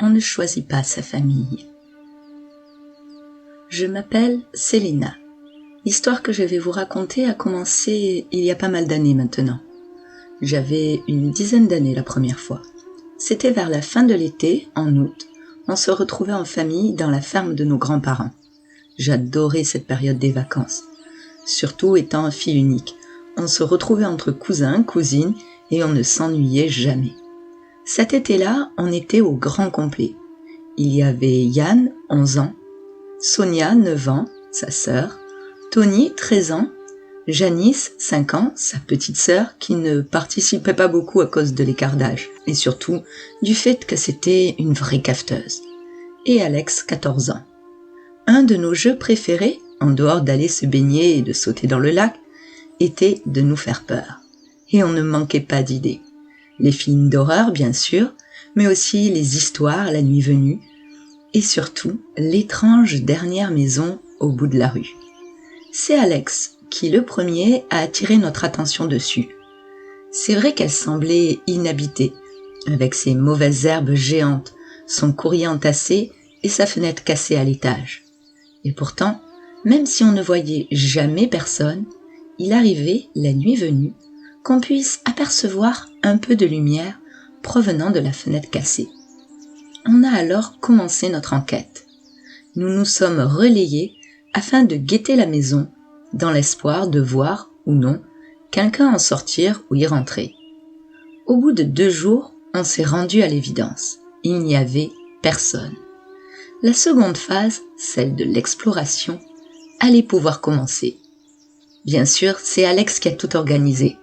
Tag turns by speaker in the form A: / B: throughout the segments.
A: on ne choisit pas sa famille. Je m'appelle Célina. L'histoire que je vais vous raconter a commencé il y a pas mal d'années maintenant. J'avais une dizaine d'années la première fois. C'était vers la fin de l'été, en août. On se retrouvait en famille dans la ferme de nos grands-parents. J'adorais cette période des vacances. Surtout étant fille unique. On se retrouvait entre cousins, cousines et on ne s'ennuyait jamais. Cet été-là, on était au grand complet. Il y avait Yann, 11 ans, Sonia, 9 ans, sa sœur, Tony, 13 ans, Janice, 5 ans, sa petite sœur, qui ne participait pas beaucoup à cause de l'écart d'âge, et surtout du fait que c'était une vraie cafeteuse, et Alex, 14 ans. Un de nos jeux préférés, en dehors d'aller se baigner et de sauter dans le lac, était de nous faire peur. Et on ne manquait pas d'idées. Les films d'horreur, bien sûr, mais aussi les histoires la nuit venue, et surtout l'étrange dernière maison au bout de la rue. C'est Alex qui, le premier, a attiré notre attention dessus. C'est vrai qu'elle semblait inhabitée, avec ses mauvaises herbes géantes, son courrier entassé et sa fenêtre cassée à l'étage. Et pourtant, même si on ne voyait jamais personne, il arrivait, la nuit venue, qu'on puisse apercevoir un peu de lumière provenant de la fenêtre cassée. On a alors commencé notre enquête. Nous nous sommes relayés afin de guetter la maison, dans l'espoir de voir, ou non, quelqu'un en sortir ou y rentrer. Au bout de 2 jours, on s'est rendu à l'évidence. Il n'y avait personne. La seconde phase, celle de l'exploration, allait pouvoir commencer. Bien sûr, c'est Alex qui a tout organisé.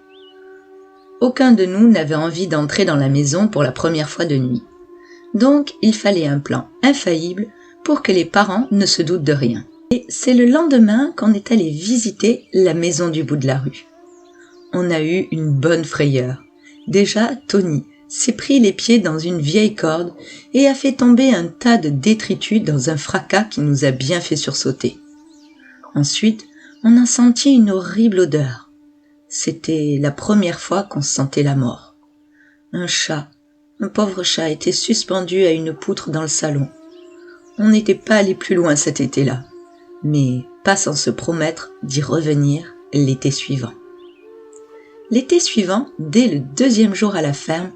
A: Aucun de nous n'avait envie d'entrer dans la maison pour la première fois de nuit. Donc, il fallait un plan infaillible pour que les parents ne se doutent de rien. Et c'est le lendemain qu'on est allé visiter la maison du bout de la rue. On a eu une bonne frayeur. Déjà, Tony s'est pris les pieds dans une vieille corde et a fait tomber un tas de détritus dans un fracas qui nous a bien fait sursauter. Ensuite, on a senti une horrible odeur. C'était la première fois qu'on sentait la mort. Un pauvre chat était suspendu à une poutre dans le salon. On n'était pas allé plus loin cet été-là, mais pas sans se promettre d'y revenir l'été suivant. L'été suivant, dès le 2e jour à la ferme,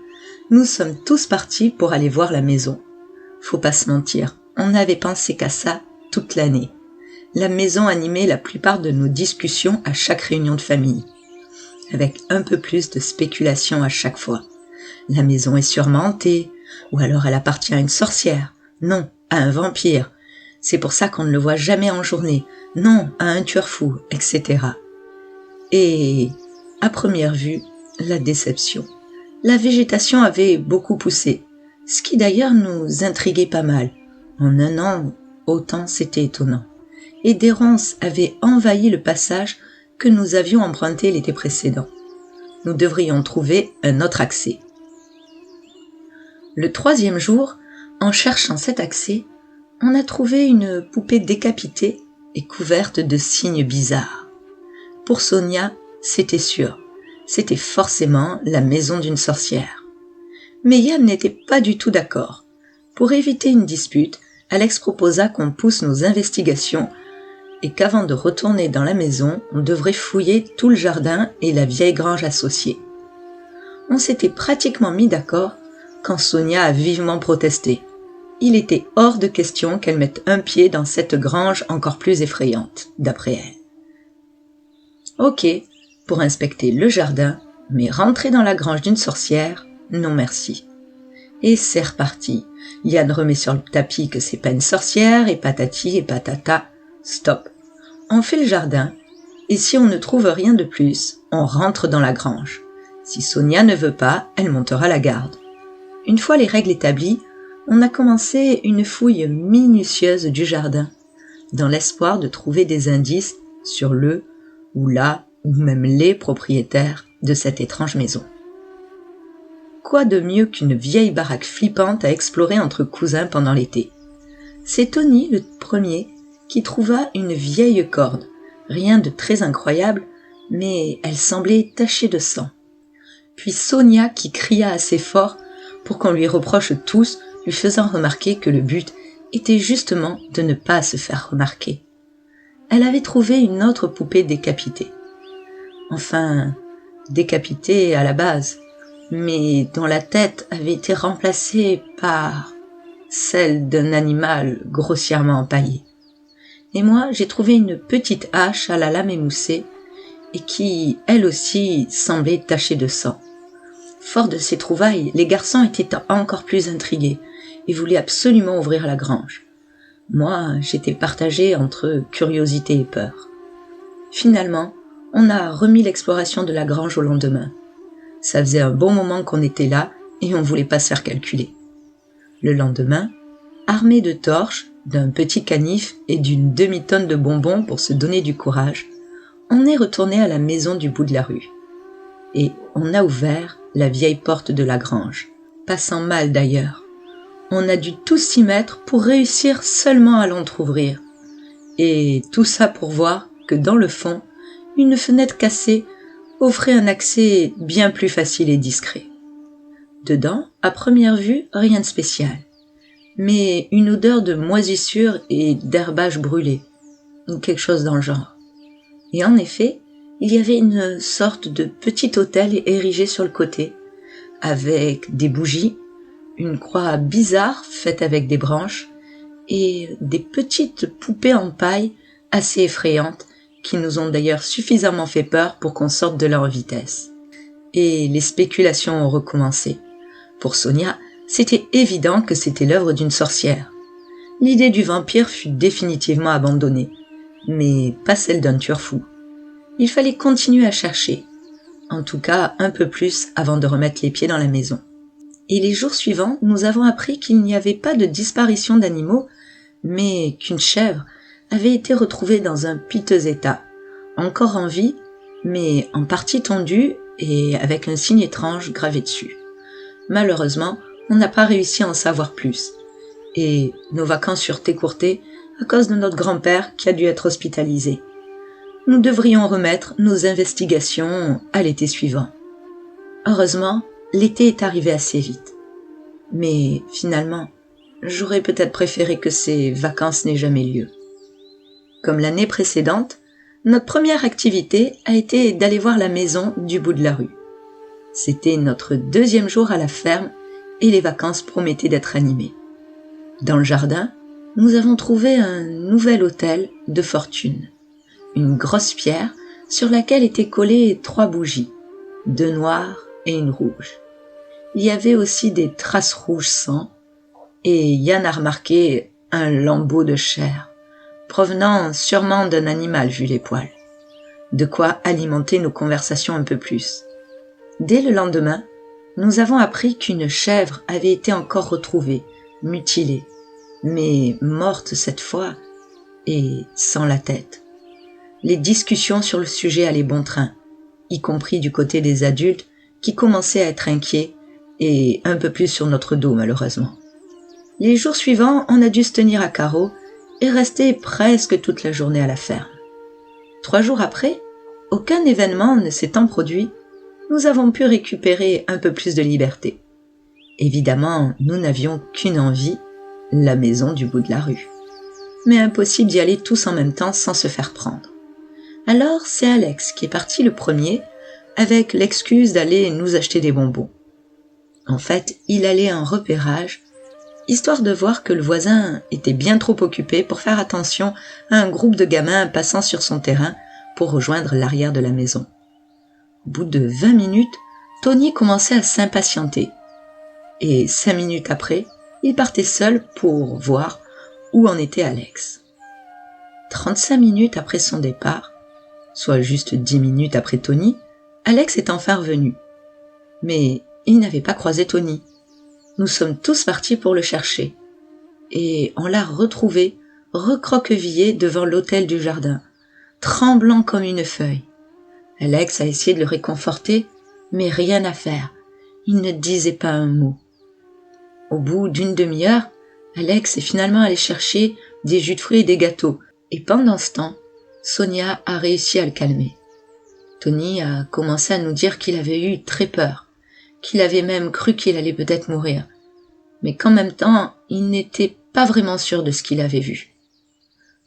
A: nous sommes tous partis pour aller voir la maison. Faut pas se mentir, on n'avait pensé qu'à ça toute l'année. La maison animait la plupart de nos discussions à chaque réunion de famille, avec un peu plus de spéculation à chaque fois. La maison est sûrement hantée, ou alors elle appartient à une sorcière, non, à un vampire. C'est pour ça qu'on ne le voit jamais en journée, non, à un tueur fou, etc. Et, à première vue, la déception. La végétation avait beaucoup poussé, ce qui d'ailleurs nous intriguait pas mal. En un an, autant c'était étonnant. Et des ronces avaient envahi le passage que nous avions emprunté l'été précédent. Nous devrions trouver un autre accès. Le 3e jour, en cherchant cet accès, on a trouvé une poupée décapitée et couverte de signes bizarres. Pour Sonia, c'était sûr, c'était forcément la maison d'une sorcière. Mais Yann n'était pas du tout d'accord. Pour éviter une dispute, Alex proposa qu'on pousse nos investigations et qu'avant de retourner dans la maison, on devrait fouiller tout le jardin et la vieille grange associée. On s'était pratiquement mis d'accord quand Sonia a vivement protesté. Il était hors de question qu'elle mette un pied dans cette grange encore plus effrayante, d'après elle. Ok, pour inspecter le jardin, mais rentrer dans la grange d'une sorcière, non merci. Et c'est reparti. Yann remet sur le tapis que c'est pas une sorcière, et patati et patata. Stop. On fait le jardin, et si on ne trouve rien de plus, on rentre dans la grange. Si Sonia ne veut pas, elle montera la garde. Une fois les règles établies, on a commencé une fouille minutieuse du jardin, dans l'espoir de trouver des indices sur le, ou la, ou même les propriétaires de cette étrange maison. Quoi de mieux qu'une vieille baraque flippante à explorer entre cousins pendant l'été? C'est Tony, le premier, qui trouva une vieille corde, rien de très incroyable, mais elle semblait tachée de sang. Puis Sonia qui cria assez fort pour qu'on lui reproche tous lui faisant remarquer que le but était justement de ne pas se faire remarquer. Elle avait trouvé une autre poupée décapitée. Enfin, décapitée à la base, mais dont la tête avait été remplacée par celle d'un animal grossièrement empaillé. Et moi, j'ai trouvé une petite hache à la lame émoussée et qui, elle aussi, semblait tachée de sang. Fort de ces trouvailles, les garçons étaient encore plus intrigués et voulaient absolument ouvrir la grange. Moi, j'étais partagée entre curiosité et peur. Finalement, on a remis l'exploration de la grange au lendemain. Ça faisait un bon moment qu'on était là et on voulait pas se faire calculer. Le lendemain, armés de torches, d'un petit canif et d'une demi-tonne de bonbons pour se donner du courage, on est retourné à la maison du bout de la rue. Et on a ouvert la vieille porte de la grange, passant mal d'ailleurs. On a dû tous s'y mettre pour réussir seulement à l'entrouvrir. Et tout ça pour voir que dans le fond, une fenêtre cassée offrait un accès bien plus facile et discret. Dedans, à première vue, rien de spécial, mais une odeur de moisissure et d'herbage brûlé, ou quelque chose dans le genre. Et en effet, il y avait une sorte de petit autel érigé sur le côté, avec des bougies, une croix bizarre faite avec des branches, et des petites poupées en paille assez effrayantes, qui nous ont d'ailleurs suffisamment fait peur pour qu'on sorte de là en vitesse. Et les spéculations ont recommencé. Pour Sonia, c'était évident que c'était l'œuvre d'une sorcière. L'idée du vampire fut définitivement abandonnée, mais pas celle d'un tueur-fou. Il fallait continuer à chercher, en tout cas un peu plus avant de remettre les pieds dans la maison. Et les jours suivants, nous avons appris qu'il n'y avait pas de disparition d'animaux, mais qu'une chèvre avait été retrouvée dans un piteux état, encore en vie, mais en partie tondue et avec un signe étrange gravé dessus. Malheureusement, on n'a pas réussi à en savoir plus, et nos vacances furent écourtées à cause de notre grand-père qui a dû être hospitalisé. Nous devrions remettre nos investigations à l'été suivant. Heureusement, l'été est arrivé assez vite. Mais finalement, j'aurais peut-être préféré que ces vacances n'aient jamais lieu. Comme l'année précédente, notre première activité a été d'aller voir la maison du bout de la rue. C'était notre deuxième jour à la ferme et les vacances promettaient d'être animées. Dans le jardin, nous avons trouvé un nouvel autel de fortune. Une grosse pierre sur laquelle étaient collées 3 bougies, 2 noires et une rouge. Il y avait aussi des traces rouges sang et Yann a remarqué un lambeau de chair, provenant sûrement d'un animal vu les poils. De quoi alimenter nos conversations un peu plus. Dès le lendemain, nous avons appris qu'une chèvre avait été encore retrouvée, mutilée, mais morte cette fois et sans la tête. Les discussions sur le sujet allaient bon train, y compris du côté des adultes qui commençaient à être inquiets et un peu plus sur notre dos malheureusement. Les jours suivants, on a dû se tenir à carreau et rester presque toute la journée à la ferme. 3 jours après, aucun événement ne s'étant produit, nous avons pu récupérer un peu plus de liberté. Évidemment, nous n'avions qu'une envie, la maison du bout de la rue. Mais impossible d'y aller tous en même temps sans se faire prendre. Alors, c'est Alex qui est parti le premier, avec l'excuse d'aller nous acheter des bonbons. En fait, il allait en repérage, histoire de voir que le voisin était bien trop occupé pour faire attention à un groupe de gamins passant sur son terrain pour rejoindre l'arrière de la maison. Au bout de 20 minutes, Tony commençait à s'impatienter. Et 5 minutes après, il partait seul pour voir où en était Alex. 35 minutes après son départ, soit juste 10 minutes après Tony, Alex est enfin revenu. Mais il n'avait pas croisé Tony. Nous sommes tous partis pour le chercher. Et on l'a retrouvé, recroquevillé devant l'autel du jardin, tremblant comme une feuille. Alex a essayé de le réconforter, mais rien à faire. Il ne disait pas un mot. Au bout d'une demi-heure, Alex est finalement allé chercher des jus de fruits et des gâteaux. Et pendant ce temps, Sonia a réussi à le calmer. Tony a commencé à nous dire qu'il avait eu très peur, qu'il avait même cru qu'il allait peut-être mourir. mais qu'en même temps, il n'était pas vraiment sûr de ce qu'il avait vu.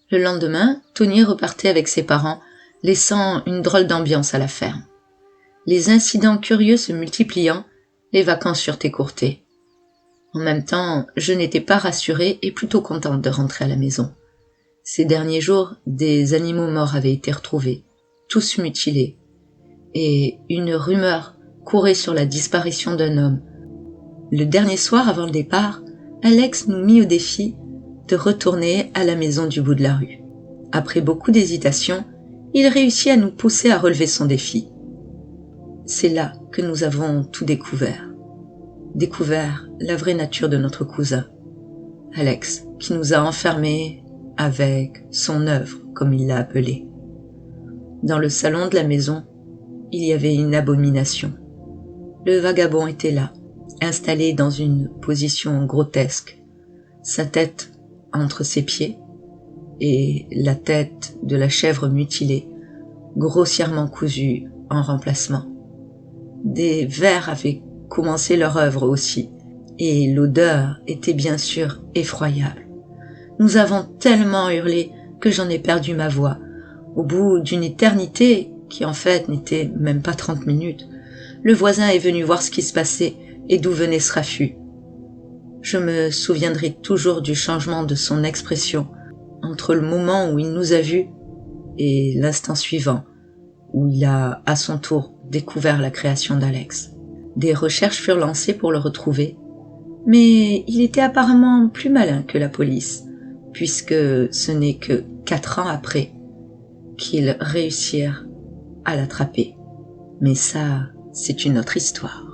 A: Le lendemain, Tony repartait avec ses parents, laissant une drôle d'ambiance à la ferme. Les incidents curieux se multipliant, les vacances furent écourtées. En même temps, je n'étais pas rassurée et plutôt contente de rentrer à la maison. Ces derniers jours, des animaux morts avaient été retrouvés, tous mutilés, et une rumeur courait sur la disparition d'un homme. Le dernier soir avant le départ, Alex nous mit au défi de retourner à la maison du bout de la rue. Après beaucoup d'hésitation, il réussit à nous pousser à relever son défi. C'est là que nous avons tout découvert. Découvert la vraie nature de notre cousin, Alex, qui nous a enfermés avec son œuvre, comme il l'a appelée. Dans le salon de la maison, il y avait une abomination. Le vagabond était là, installé dans une position grotesque, sa tête entre ses pieds et la tête de la chèvre mutilée, grossièrement cousue en remplacement. Des vers avaient commencé leur œuvre aussi, et l'odeur était bien sûr effroyable. Nous avons tellement hurlé que j'en ai perdu ma voix. Au bout d'une éternité, qui en fait n'était même pas 30 minutes, le voisin est venu voir ce qui se passait et d'où venait ce raffut. Je me souviendrai toujours du changement de son expression entre le moment où il nous a vus et l'instant suivant, où il a à son tour découvert la création d'Alex. Des recherches furent lancées pour le retrouver, mais il était apparemment plus malin que la police, puisque ce n'est que 4 ans après qu'ils réussirent à l'attraper. Mais ça, c'est une autre histoire.